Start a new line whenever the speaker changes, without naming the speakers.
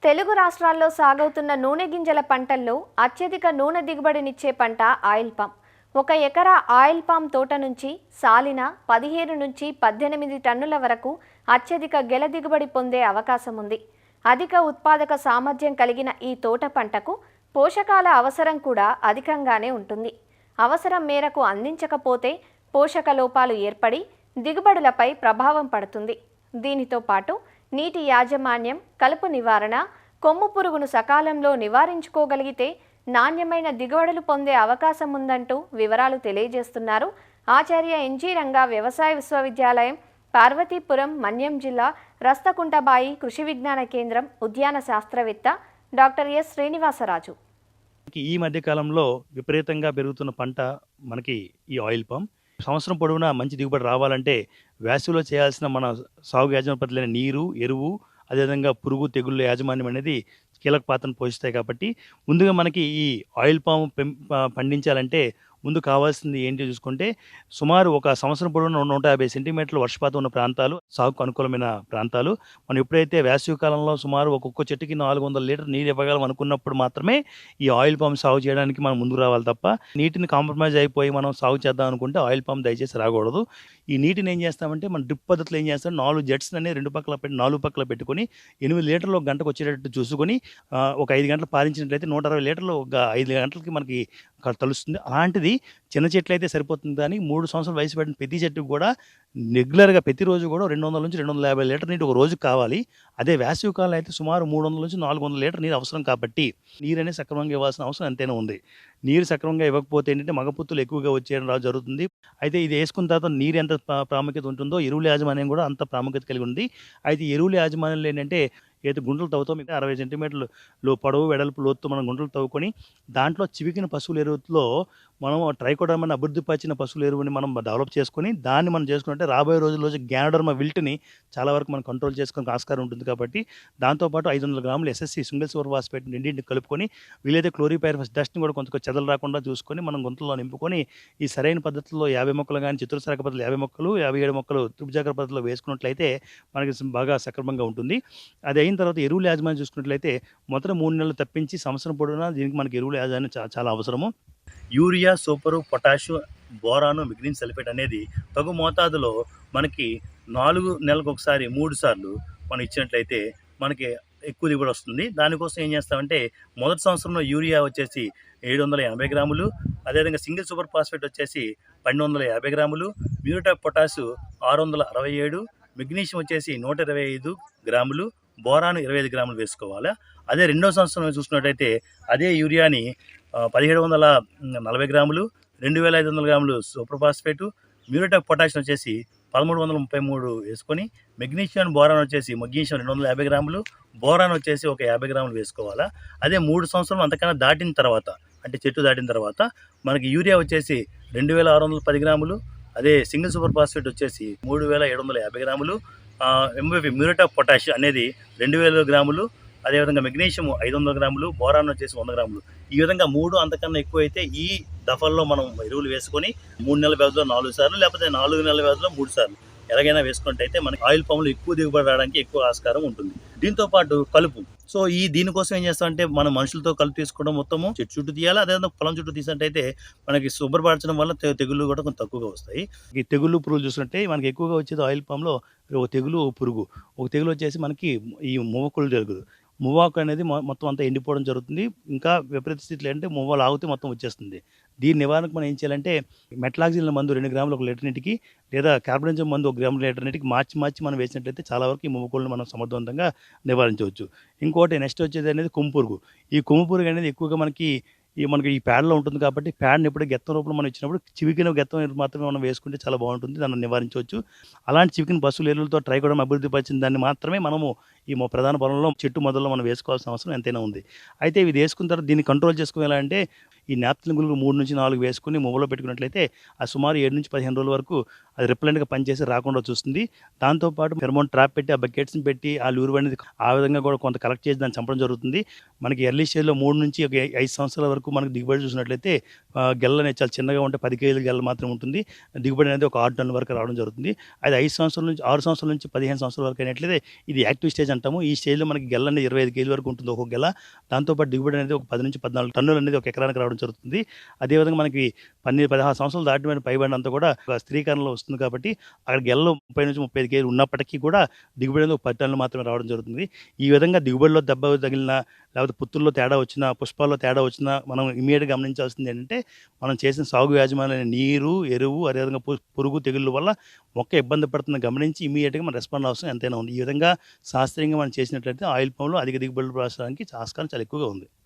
తెలుగు రాష్ట్రాల్లో సాగవుతున్న నూనె గింజల పంటల్లో అత్యధిక నూనె దిగుబడినిచ్చే పంట ఆయిల్ పామ్. 1 ఎకరా ఆయిల్ పామ్ తోట నుంచి సాలిన 15 నుంచి 18 టన్నుల వరకు అత్యధిక గెల దిగుబడి పొందే అవకాశం ఉంది. అధిక ఉత్పాదక సామర్థ్యం కలిగిన ఈ తోట పంటకు పోషకాల అవసరం కూడా అధికంగానే ఉంటుంది. అవసరం మేరకు అందించకపోతే పోషక లోపాలు ఏర్పడి దిగుబడులపై ప్రభావం పడుతుంది. దీనితో పాటు నీటి యాజమాన్యం, కలుపు నివారణ, కొమ్ము పురుగును సకాలంలో నివారించుకోగలిగితే నాణ్యమైన దిగుబడులు పొందే అవకాశం ఉందంటూ వివరాలు తెలియజేస్తున్నారు ఆచార్య ఎన్జీ రంగా వ్యవసాయ విశ్వవిద్యాలయం, పార్వతీపురం, మన్యం జిల్లా రస్తకుంటబాయి కృషి విజ్ఞాన కేంద్రం ఉద్యాన శాస్త్రవేత్త డాక్టర్ ఎస్ శ్రీనివాసరాజు.
ఈ మధ్య కాలంలో విపరీతంగా పెరుగుతున్న పంట మనకి ఈ ఆయిల్ పామ్. సంవత్సరం పొడవునా మంచి దిగుబడి రావాలంటే వేసవిలో చేయాల్సిన మన సాగు యాజమాన్య పద్ధతులైన నీరు, ఎరువు, అదేవిధంగా పురుగు తెగుళ్ళ యాజమాన్యం అనేది కీలక పాత్రను పోషిస్తాయి. కాబట్టి ముందుగా మనకి ఈ ఆయిల్ పామ్ పండించాలంటే ముందు కావాల్సింది ఏంటి చూసుకుంటే సుమారు ఒక సంవత్సరం పొడవునా 150 సెంటీమీటర్ల వర్షపాతం ఉన్న ప్రాంతాలు సాగుకు అనుకూలమైన ప్రాంతాలు. మనం ఎప్పుడైతే వేసవి కాలంలో సుమారు ఒక్కొక్క చెట్టుకి 400 లీటర్ నీరు ఇవ్వగలం అనుకున్నప్పుడు మాత్రమే ఈ ఆయిల్ పామ్ సాగు చేయడానికి మనం ముందుకు రావాలి తప్ప నీటిని కాంప్రమైజ్ అయిపోయి మనం సాగు చేద్దాం అనుకుంటే ఆయిల్ పామ్ దయచేసి రాకూడదు. ఈ నీటిని ఏం చేస్తామంటే మన డ్రిప్ పద్ధతిలో ఏం చేస్తాం, 4 జెట్స్ అనేది 4 పక్కల పెట్టుకొని 8 లీటర్లు ఒక గంటకు వచ్చేటట్టు చూసుకొని ఒక 5 గంటలు పారించినట్లయితే 160 లీటర్లు ఒక 5 గంటలకి మనకి తలుస్తుంది. అలాంటిది చిన్న చెట్లు అయితే సరిపోతుంది, కానీ 3 సంవత్సరాల వయసు పడిన ప్రతి చెట్టుకు కూడా రెగ్యులర్గా ప్రతిరోజు కూడా 200 నుంచి 250 లీటర్ నీటి ఒక రోజుకి కావాలి. అదే వేసవి కాలం అయితే సుమారు 300 నుంచి 400 లీటర్ నీరు అవసరం. కాబట్టి నీరు అనేది సక్రమంగా ఇవ్వాల్సిన అవసరం ఎంతైనా ఉంది. నీరు సక్రమంగా ఇవ్వకపోతే ఏంటంటే మగపుత్తులు ఎక్కువగా వచ్చేయడం జరుగుతుంది. అయితే ఇది వేసుకున్న తర్వాత నీరు ఎంత ప్రాముఖ్యత ఉంటుందో ఎరువుల యాజమాన్యం కూడా అంత ప్రాముఖ్యత కలిగి ఉంది. అయితే ఎరువుల యాజమాన్యంలో ఏంటంటే ఏదైతే గుంటలు తవ్వుతాం 60 సెంటీమీటర్లు పొడవు వెడల్పు లోతుతో మనం గుంటలు తవ్వుకొని దాంట్లో చివికిన పశువుల ఎరువులో మనం ట్రైకోడర్మా అభివృద్ధి పరిచిన పశువుల ఎరువుని మనం డెవలప్ చేసుకొని దాన్ని మనం చేసుకుంటే రాబోయే రోజుల్లో గ్యానోడర్మా విల్ట్ని చాలా వరకు మనం కంట్రోల్ చేసుకోవడానికి ఆస్కారం ఉంటుంది. కాబట్టి దాంతోపాటు 500 గ్రాములు ఎస్ఎస్సి సింగిల్ సూపర్ ఫాస్ఫేట్ రెండింటిని కలుపుకొని వీలైతే క్లోరిపైరిఫస్ డస్ట్ని కూడా కొంచెం చెదలు రాకుండా చూసుకొని మనం గుంతల్లో నింపుకొని ఈ సరైన పద్ధతిలో 50 మొక్కలు కానీ చతురస్రాక పద్ధతిలో 50 మొక్కలు 57 మొక్కలు త్రిభుజాకార పద్ధతిలో వేసుకున్నట్లయితే మనకి బాగా సక్రమంగా ఉంటుంది. అది అయిన తర్వాత ఎరువుల యాజమాన్యం చూసుకున్నట్లయితే మొదట 3 నెలలు తప్పించి సంవత్సరం పొడవునా దీనికి మనకి ఎరువుల యాజమాన్యం చాలా అవసరము. Urea, super, potash, boron, magnesium sulphate అనేది తగు మోతాదులో మనకి 4 నెలలకు ఒకసారి 3 సార్లు మనం ఇచ్చినట్లయితే మనకి ఎక్కువ దిగుబడి వస్తుంది. దానికోసం ఏం చేస్తామంటే మొదటి సంవత్సరంలో యూరియా వచ్చేసి 780 గ్రాములు, అదేవిధంగా సింగిల్ సూపర్ ఫాస్ఫేట్ వచ్చేసి 1250 గ్రాములు, మ్యూరేట్ ఆఫ్ పొటాషు 667, మెగ్నీషియం వచ్చేసి 125 గ్రాములు, బోరాను 25 గ్రాములు వేసుకోవాలి. అదే రెండో సంవత్సరం చూసుకున్నట్టయితే అదే యూరియాని 1740 గ్రాములు, 2500 గ్రాములు super phosphate, muriate of potassium వచ్చేసి 1333 వేసుకొని మెగ్నీషియం, బోరాన్ వచ్చేసి మెగ్నీషియం 250 గ్రాములు, బోరాన్ వచ్చేసి ఒక 50 గ్రాములు వేసుకోవాలా. అదే 3 సంవత్సరాలు అంతకన్నా దాటిన తర్వాత అంటే చెట్టు దాటిన తర్వాత మనకి యూరియా వచ్చేసి 2610 గ్రాములు, అదే సింగిల్ సూపర్ ఫాస్ఫేట్ వచ్చేసి 3750 గ్రాములు, ఎంబీపీ మ్యూరేట్ ఆఫ్ పొటాష్ అనేది 2000 గ్రాములు, అదేవిధంగా మెగ్నీషియం 500 గ్రాములు, బోరాన్ వచ్చేసి 100 గ్రాములు. ఈ విధంగా 3 అంతకన్నా ఎక్కువ అయితే ఈ దఫల్లో మనం ఎరువులు వేసుకొని 3 నెలల వ్యవధిలో 4 సార్లు లేకపోతే 4 నెలల వ్యవధిలో 3 సార్లు ఎలాగైనా వేసుకున్నట్టయితే మనకి ఆయిల్ పాములు ఎక్కువ దిగుబడి రావడానికి ఎక్కువ ఆస్కారం ఉంటుంది. దీంతో పాటు కలుపు. సో దీనికోసం ఏం చేస్తామంటే మనం మనుషులతో కలుపు తీసుకోవడం మొత్తము చెట్టు చుట్టూ తీయాలి. అదేవిధంగా పొలం చుట్టూ తీసినట్టయితే మనకి శుభ్రపరచడం వల్ల తెగుళ్ళు కూడా కొంచెం తక్కువగా వస్తాయి. ఈ తెగుళ్ళు పురుగులు చూసినట్టే మనకి ఎక్కువగా వచ్చేది ఆయిల్ పామ్లో ఒక తెగులు పురుగు. ఒక తెగులు వచ్చేసి మనకి ఈ మువ్వకుళ్ళు జరుగుతుంది. మువ్వాకు అనేది మొత్తం అంతా ఎండిపోవడం జరుగుతుంది. ఇంకా విపరీత స్థితిలో అంటే మువ్వ లాగితే మొత్తం వచ్చేస్తుంది. దీని నివారణకు మనం ఏం చేయాలంటే మెట్లాక్సిల్ మందు 2 గ్రాములు 1 లీటర్ నీటికి, లేదా కార్బనిజం మందు 1 గ్రాము లీటర్ నీటికి మార్చి మనం వేసినట్లయితే చాలా వరకు ఈ మువ్వకుళ్ళని మనం సమర్థవంతంగా నివారించవచ్చు. ఇంకోటి నెక్స్ట్ వచ్చేది అనేది కొమ్ము పురుగు. ఈ కొమ్ము పురుగు అనేది ఎక్కువగా మనకి ఈ ప్యాడ్లో ఉంటుంది. కాబట్టి ప్యాడ్ని ఎప్పుడు గెత్తం రూపంలో మనం ఇచ్చినప్పుడు చివికిన గెత్తం మాత్రమే మనం వేసుకుంటే చాలా బాగుంటుంది, దాన్ని నివారించవచ్చు. అలాంటి చివికిన పశువుల ఎరువులతో ట్రైకోడర్మా అభివృద్ధి పరిచిన దాన్ని మాత్రమే మనము ఈ ప్రధాన పొలంలో చెట్టు మొదల్లో మనం వేసుకోవాల్సిన అవసరం ఎంతైనా ఉంది. అయితే ఇవి వేసుకున్న తర్వాత దీన్ని కంట్రోల్ చేసుకోవాలంటే ఈ నాప్థలిన్ గుళికలు 3-4 వేసుకొని మువ్వలో పెట్టుకున్నట్లయితే అది సుమారు 7-15 రోజుల వరకు అది రిపెలెంట్‌గా పనిచేసి రాకుండా చూస్తుంది. దాంతో పాటు ఫెరోమోన్ ట్రాప్ పెట్టి ఆ బకెట్స్‌ని పెట్టి ఆ లూరువు అనేది ఆ విధంగా కూడా కొంత కలెక్ట్ చేసి దాన్ని చంపడం జరుగుతుంది. మనకి ఎర్లీ స్టేజ్‌లో 3-5 సంవత్సరాల వరకు మనకు దిగుబడి చూసినట్లయితే గెల అనేది చాలా చిన్నగా ఉంటే 10 కేజీల గెల మాత్రమే ఉంటుంది. దిగుబడి అనేది ఒక 6 టన్నుల వరకు రావడం జరుగుతుంది. అది 5 సంవత్సరాల నుంచి 6 సంవత్సరాల నుంచి 15 సంవత్సరాల వరకు అయినట్లయితే ఇది యాక్టివ్ స్టేజ్ అంటాము. ఈ స్టేజ్‌లో మనకి గెల అనేది 25 కేజీల వరకు ఉంటుంది ఒక్కొక్క గెల. దాంతో పాటు దిగుబడి అనేది ఒక 10-14 టన్నులు అనేది ఒక ఎకరానికి రావడం జరుగుతుంది. అదేవిధంగా మనకి 16 సంవత్సరాలు దాటిన పైబడినంతా కూడా ఒక స్థిరీకరణలో వస్తుంది కాబట్టి అక్కడ గెలలో 30-35 కేజీలు ఉన్నప్పటికీ కూడా దిగుబడి అనేది ఒక 10 టన్నులు మాత్రమే రావడం జరుగుతుంది. ఈ విధంగా దిగుబడిలో దెబ్బ తగిలినా, లేకపోతే పుత్తుల్లో తేడా వచ్చినా, పుష్పాల్లో తేడా వచ్చినా మనం ఇమ్మీడియేట్‌గా గమనించాల్సింది ఏంటంటే, మనం చేసిన సాగు యాజమాన్యం నీరు, ఎరువు, అదేవిధంగా పురుగు, తెగుళ్ళ వల్ల మొక్క ఇబ్బంది పడుతుందని గమనించి ఇమ్మీడియేట్‌గా మనం రెస్పాండ్ అవసరం ఎంతైనా ఉంది. ఈ విధంగా శాస్త్రీయంగా మనం చేసినట్లయితే ఆయిల్ పామ్‌లో అధిక దిగుబడులు రావడానికి ఆస్కారం చాలా ఎక్కువగా ఉంది.